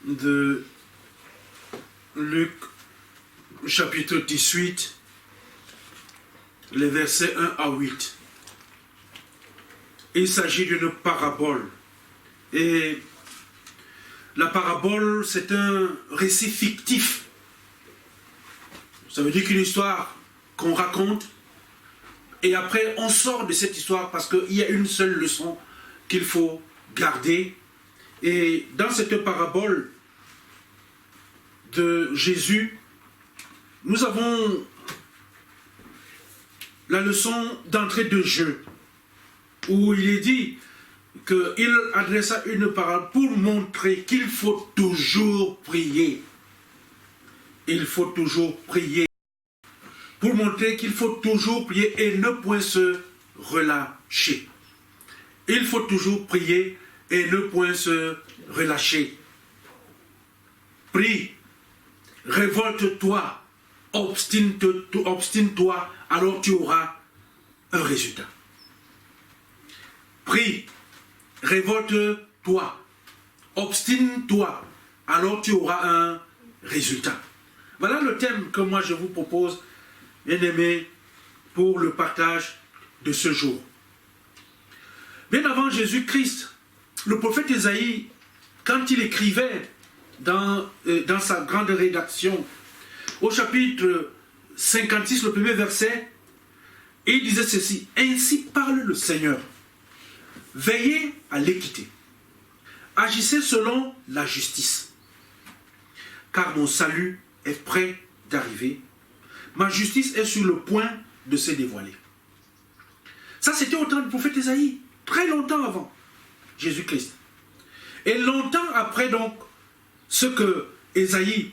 de Luc chapitre 18, les versets 1 à 8. Il s'agit d'une parabole. Et la parabole, c'est un récit fictif. Ça veut dire qu'une histoire qu'on raconte, et après on sort de cette histoire parce qu'il y a une seule leçon qu'il faut garder. Et dans cette parabole de Jésus, nous avons la leçon d'entrée de jeu, où il est dit qu'il adressa une parole pour montrer qu'il faut toujours prier. Il faut toujours prier. Pour montrer qu'il faut toujours prier et ne point se relâcher. Il faut toujours prier et ne point se relâcher. Prie, révolte-toi, obstine-toi, alors tu auras un résultat. Prie, révolte-toi, obstine-toi, alors tu auras un résultat. Voilà le thème que moi je vous propose, bien-aimés, pour le partage de ce jour. Bien avant Jésus-Christ, le prophète Ésaïe, quand il écrivait dans sa grande rédaction, au chapitre 56, le premier verset, il disait ceci: « Ainsi parle le Seigneur, veillez à l'équité, agissez selon la justice, car mon salut est prêt d'arriver, ma justice est sur le point de se dévoiler. » Ça, c'était au temps du prophète Ésaïe, très longtemps avant Jésus-Christ. Et longtemps après, donc, ce que Ésaïe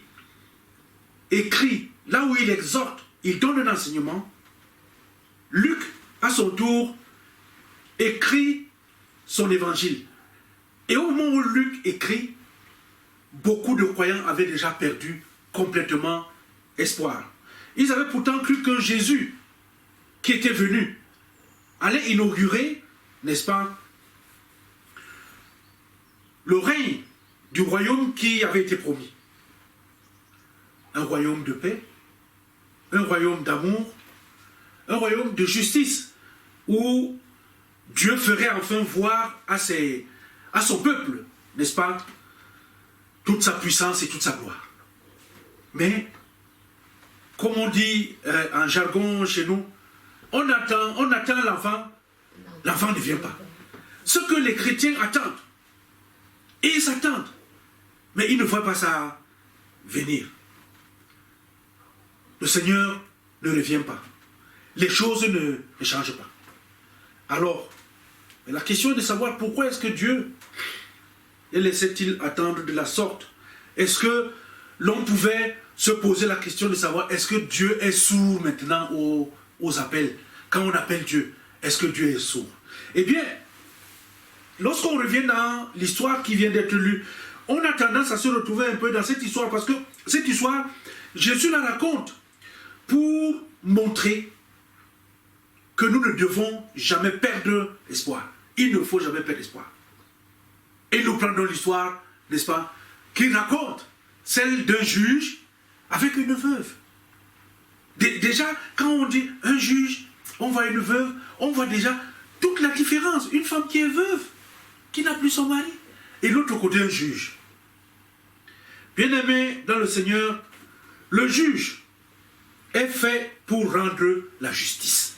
écrit, là où il exhorte, il donne un enseignement, Luc, à son tour, écrit son évangile. Et au moment où Luc écrit, beaucoup de croyants avaient déjà perdu complètement espoir. Ils avaient pourtant cru que Jésus, qui était venu, allait inaugurer, n'est-ce pas, le règne du royaume qui avait été promis. Un royaume de paix, un royaume d'amour, un royaume de justice, où Dieu ferait enfin voir à son peuple, n'est-ce pas, toute sa puissance et toute sa gloire. Mais, comme on dit en jargon chez nous, on attend l'enfant, l'enfant ne vient pas. Ce que les chrétiens attendent, et ils s'attendent, mais ils ne voient pas ça venir. Le Seigneur ne revient pas. Les choses ne changent pas. Alors, la question est de savoir pourquoi est-ce que Dieu laissait-il attendre de la sorte? Est-ce que l'on pouvait se poser la question de savoir est-ce que Dieu est sourd maintenant aux appels? Quand on appelle Dieu, est-ce que Dieu est sourd? Eh bien, lorsqu'on revient dans l'histoire qui vient d'être lue, on a tendance à se retrouver un peu dans cette histoire parce que cette histoire, Jésus la raconte pour montrer que nous ne devons jamais perdre espoir. Il ne faut jamais perdre espoir. Et nous prenons l'histoire, n'est-ce pas, qui raconte celle d'un juge avec une veuve. Déjà, quand on dit un juge, on voit une veuve, on voit déjà toute la différence. Une femme qui est veuve, qui n'a plus son mari, et l'autre côté un juge. Bien-aimé dans le Seigneur, le juge est fait pour rendre la justice.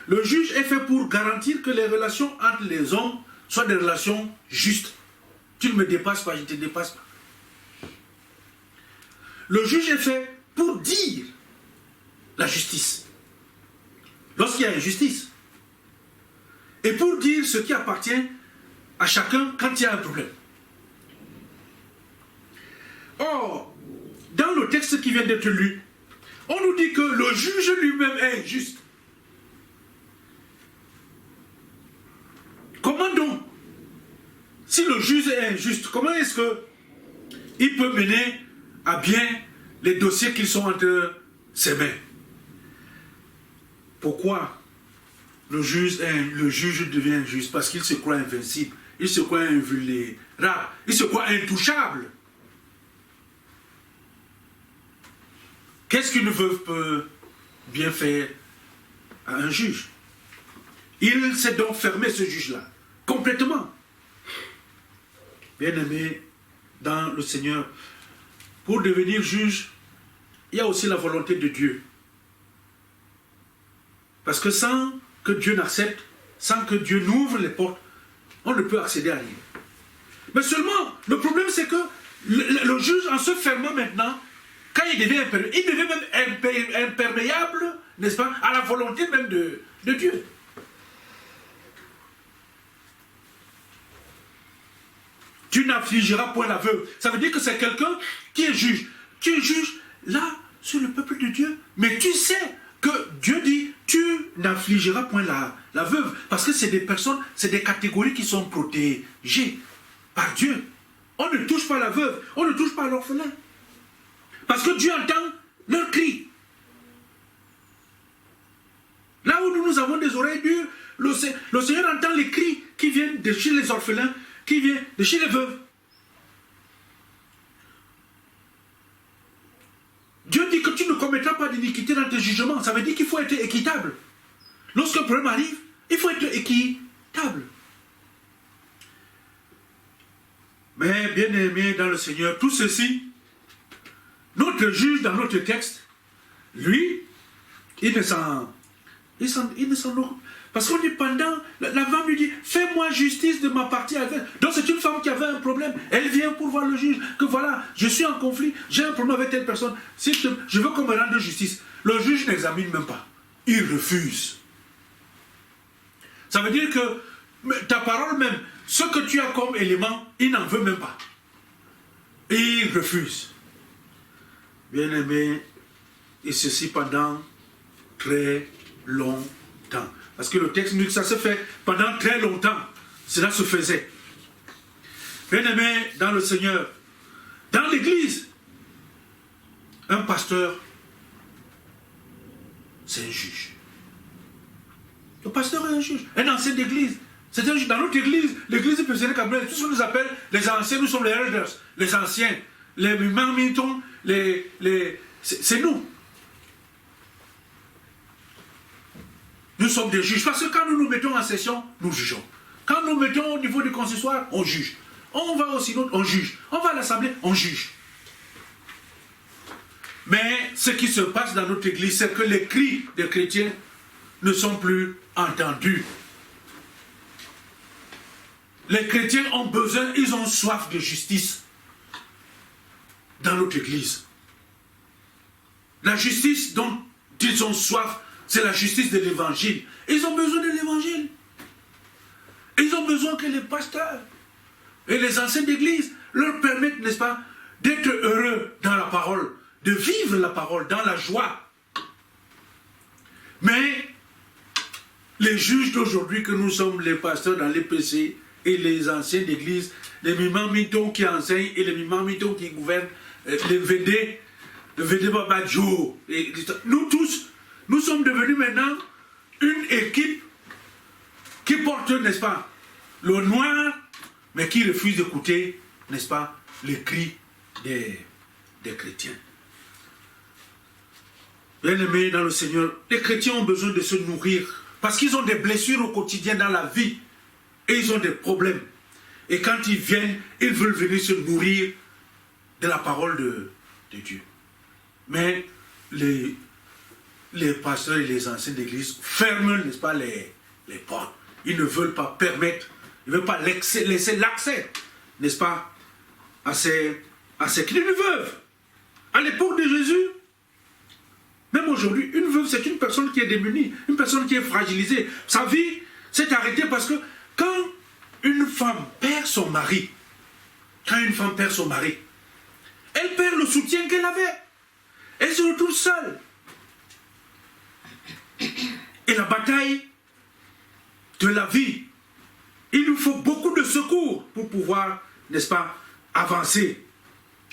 Le juge est fait pour garantir que les relations entre les hommes soient des relations justes. Tu ne me dépasses pas, je ne te dépasse pas. Le juge est fait pour dire la justice. Lorsqu'il y a injustice. Et pour dire ce qui appartient à chacun quand il y a un problème. Or, dans le texte qui vient d'être lu, on nous dit que le juge lui-même est injuste. Comment donc, si le juge est injuste, comment est-ce qu'il peut mener à bien les dossiers qui sont entre ses mains? Pourquoi le juge devient injuste? Parce qu'il se croit invincible, il se croit il se croit intouchable. Qu'est-ce qu'une veuve peut bien faire à un juge? Il s'est donc fermé, ce juge-là, complètement. Bien-aimé dans le Seigneur, pour devenir juge, il y a aussi la volonté de Dieu. Parce que sans que Dieu n'accepte, sans que Dieu n'ouvre les portes, on ne peut accéder à rien. Mais seulement, le problème c'est que le juge, en se fermant maintenant, quand il devient même imperméable, n'est-ce pas, à la volonté même de Dieu. Tu n'affligeras point la veuve. Ça veut dire que c'est quelqu'un qui est juge. Tu es juge là, sur le peuple de Dieu. Mais tu sais que Dieu dit, tu n'affligeras point la veuve. Parce que c'est des personnes, c'est des catégories qui sont protégées par Dieu. On ne touche pas la veuve, on ne touche pas l'orphelin. Parce que Dieu entend leur cri. Là où nous avons des oreilles dures, le Seigneur entend les cris qui viennent de chez les orphelins, qui viennent de chez les veuves. Dieu dit que tu ne commettras pas d'iniquité dans tes jugements. Ça veut dire qu'il faut être équitable. Lorsqu'un problème arrive, il faut être équitable. Mais bien aimé dans le Seigneur, tout ceci, notre juge dans notre texte, lui, il ne s'en occupe. Parce qu'on dit pendant, la femme lui dit, fais-moi justice de ma partie avec elle. Donc c'est une femme qui avait un problème. Elle vient pour voir le juge, que voilà, je suis en conflit, j'ai un problème avec telle personne. Si je veux qu'on me rende justice. Le juge n'examine même pas. Il refuse. Ça veut dire que ta parole même, ce que tu as comme élément, il n'en veut même pas. Et il refuse. Bien-aimé, et ceci pendant très longtemps. Parce que le texte nous dit que ça se fait pendant très longtemps. Cela se faisait. Bien-aimé dans le Seigneur, dans l'église, un pasteur, c'est un juge. Le pasteur est un juge. Un ancien d'église, c'est un juge. Dans notre église, l'église précédente Cameroun, tout ce qu'on nous appelle les anciens, nous sommes les elders, les anciens, les marmitons, c'est nous. Nous sommes des juges. Parce que quand nous nous mettons en session, nous jugeons. Quand nous mettons au niveau du consistoire, on juge. On va au synode, on juge. On va à l'assemblée, on juge. Mais ce qui se passe dans notre église, c'est que les cris des chrétiens ne sont plus entendus. Les chrétiens ont besoin, ils ont soif de justice dans notre église. La justice dont ils ont soif, c'est la justice de l'évangile. Ils ont besoin de l'évangile. Ils ont besoin que les pasteurs et les anciens d'église leur permettent, n'est-ce pas, d'être heureux dans la parole, de vivre la parole dans la joie. Mais les juges d'aujourd'hui que nous sommes, les pasteurs dans l'EPC et les anciens d'église, les mimamitons qui enseignent et les mimamitons qui gouvernent, les VD, le VD Babadjo, nous tous, nous sommes devenus maintenant une équipe qui porte, n'est-ce pas, le noir, mais qui refuse d'écouter, n'est-ce pas, les cris des chrétiens. Bien-aimés dans le Seigneur, les chrétiens ont besoin de se nourrir parce qu'ils ont des blessures au quotidien dans la vie et ils ont des problèmes. Et quand ils viennent, ils veulent venir se nourrir de la parole de Dieu. Mais les pasteurs et les anciens d'église ferment, n'est-ce pas, les portes. Ils ne veulent pas permettre, ils ne veulent pas laisser l'accès, n'est-ce pas, à ces cris. Une veuve, à l'époque de Jésus, même aujourd'hui, une veuve, c'est une personne qui est démunie, une personne qui est fragilisée. Sa vie s'est arrêtée parce que quand une femme perd son mari, elle perd le soutien qu'elle avait. Elle se retrouve seule. Et la bataille de la vie, il nous faut beaucoup de secours pour pouvoir, n'est-ce pas, avancer.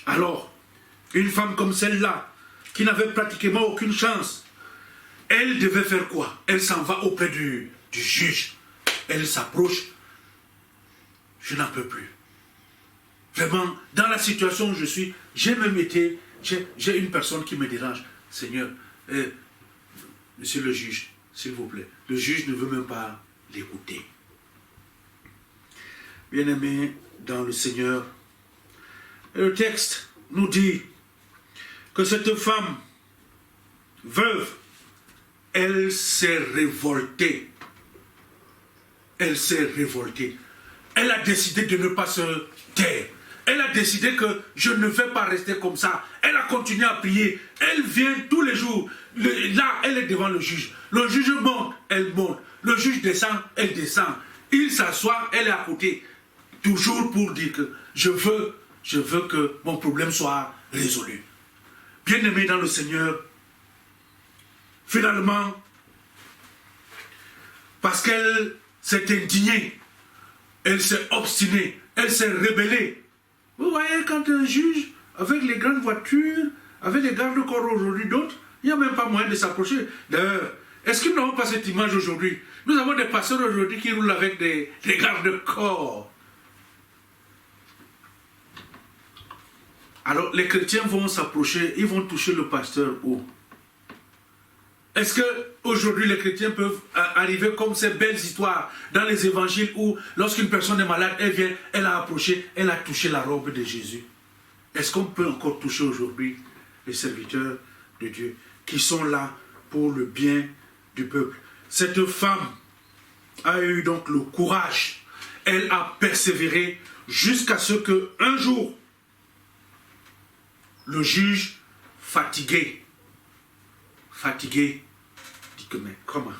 Alors, une femme comme celle-là, qui n'avait pratiquement aucune chance, elle devait faire quoi? Elle s'en va auprès du juge. Elle s'approche. Je n'en peux plus. vraiment, dans la situation où je suis, j'ai même été, j'ai une personne qui me dérange. Seigneur, monsieur le juge, s'il vous plaît, le juge ne veut même pas l'écouter. Bien-aimés dans le Seigneur, le texte nous dit que cette femme veuve, elle s'est révoltée. Elle s'est révoltée. Elle a décidé de ne pas se taire. Elle a décidé que je ne vais pas rester comme ça. Elle a continué à prier. Elle vient tous les jours. Là, elle est devant le juge. Le juge monte, elle monte. Le juge descend, elle descend. Il s'assoit, elle est à côté. Toujours pour dire que je veux que mon problème soit résolu. Bien-aimé dans le Seigneur, finalement, parce qu'elle s'est indignée, elle s'est obstinée, elle s'est rébellée. Vous voyez, quand un juge, avec les grandes voitures, avec les gardes-corps aujourd'hui d'autres, il n'y a même pas moyen de s'approcher. D'ailleurs, est-ce que nous n'avons pas cette image aujourd'hui? Nous avons des pasteurs aujourd'hui qui roulent avec des gardes-corps. Alors, les chrétiens vont s'approcher, ils vont toucher le pasteur où? Est-ce qu'aujourd'hui les chrétiens peuvent arriver comme ces belles histoires dans les évangiles où lorsqu'une personne est malade, elle vient, elle a approché, elle a touché la robe de Jésus? Est-ce qu'on peut encore toucher aujourd'hui les serviteurs de Dieu qui sont là pour le bien du peuple? Cette femme a eu donc le courage, elle a persévéré jusqu'à ce qu'un jour, le juge fatigué, dit que mais comment?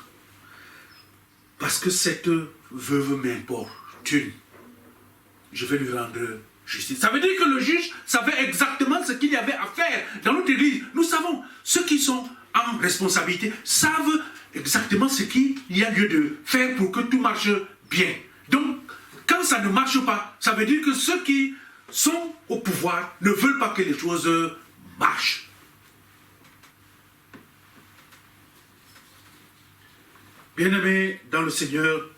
Parce que cette veuve m'importune, je vais lui rendre justice. Ça veut dire que le juge savait exactement ce qu'il y avait à faire. Dans notre église, nous savons, ceux qui sont en responsabilité savent exactement ce qu'il y a lieu de faire pour que tout marche bien. Donc, quand ça ne marche pas, ça veut dire que ceux qui sont au pouvoir ne veulent pas que les choses marchent. Bien-aimés dans le Seigneur,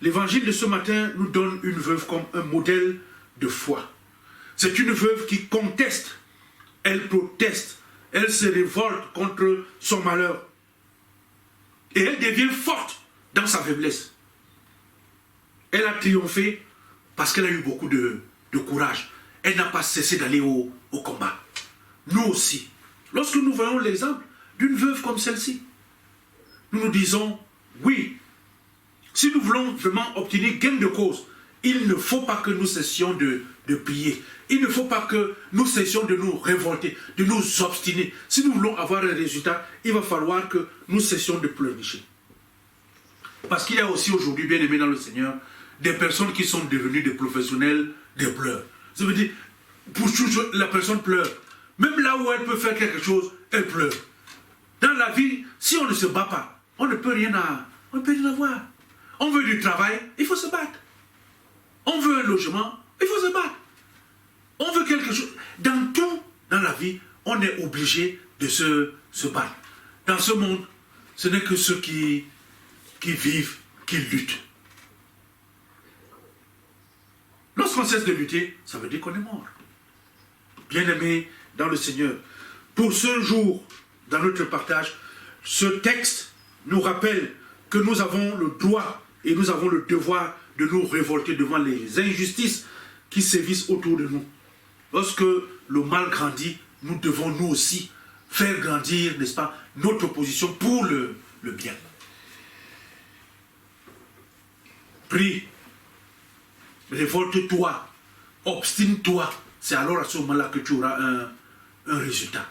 l'évangile de ce matin nous donne une veuve comme un modèle de foi. C'est une veuve qui conteste, elle proteste, elle se révolte contre son malheur. Et elle devient forte dans sa faiblesse. Elle a triomphé parce qu'elle a eu beaucoup de courage. Elle n'a pas cessé d'aller au combat. Nous aussi, lorsque nous voyons l'exemple d'une veuve comme celle-ci, nous nous disons, oui, si nous voulons vraiment obtenir gain de cause, il ne faut pas que nous cessions de prier. Il ne faut pas que nous cessions de nous révolter, de nous obstiner. Si nous voulons avoir un résultat, il va falloir que nous cessions de pleurnicher. Parce qu'il y a aussi aujourd'hui, bien aimé dans le Seigneur, des personnes qui sont devenues des professionnels des pleurs. Ça veut dire, pour toujours, la personne pleure. Même là où elle peut faire quelque chose, elle pleure. Dans la vie, si on ne se bat pas, on ne peut rien avoir. On veut du travail, il faut se battre. On veut un logement, il faut se battre. On veut quelque chose. Dans tout, dans la vie, on est obligé de se battre. Dans ce monde, ce n'est que ceux qui vivent, qui luttent. Lorsqu'on cesse de lutter, ça veut dire qu'on est mort. Bien-aimés dans le Seigneur, pour ce jour, dans notre partage, ce texte nous rappelle que nous avons le droit et nous avons le devoir de nous révolter devant les injustices qui sévissent autour de nous. Lorsque le mal grandit, nous devons nous aussi faire grandir, n'est-ce pas, notre position pour le bien. Prie, révolte-toi, obstine-toi. C'est alors à ce moment-là que tu auras un résultat.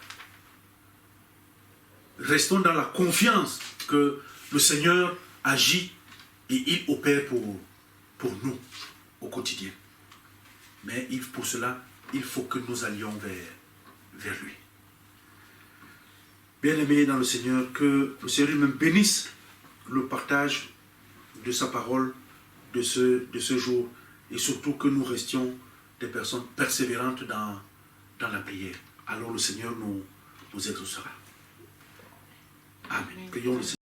Restons dans la confiance que le Seigneur agit et il opère pour nous au quotidien. Mais pour cela, il faut que nous allions vers lui. Bien-aimés dans le Seigneur, que le Seigneur même bénisse le partage de sa parole de ce jour et surtout que nous restions des personnes persévérantes dans la prière. Alors le Seigneur nous exaucera. Amen. Prions le Seigneur.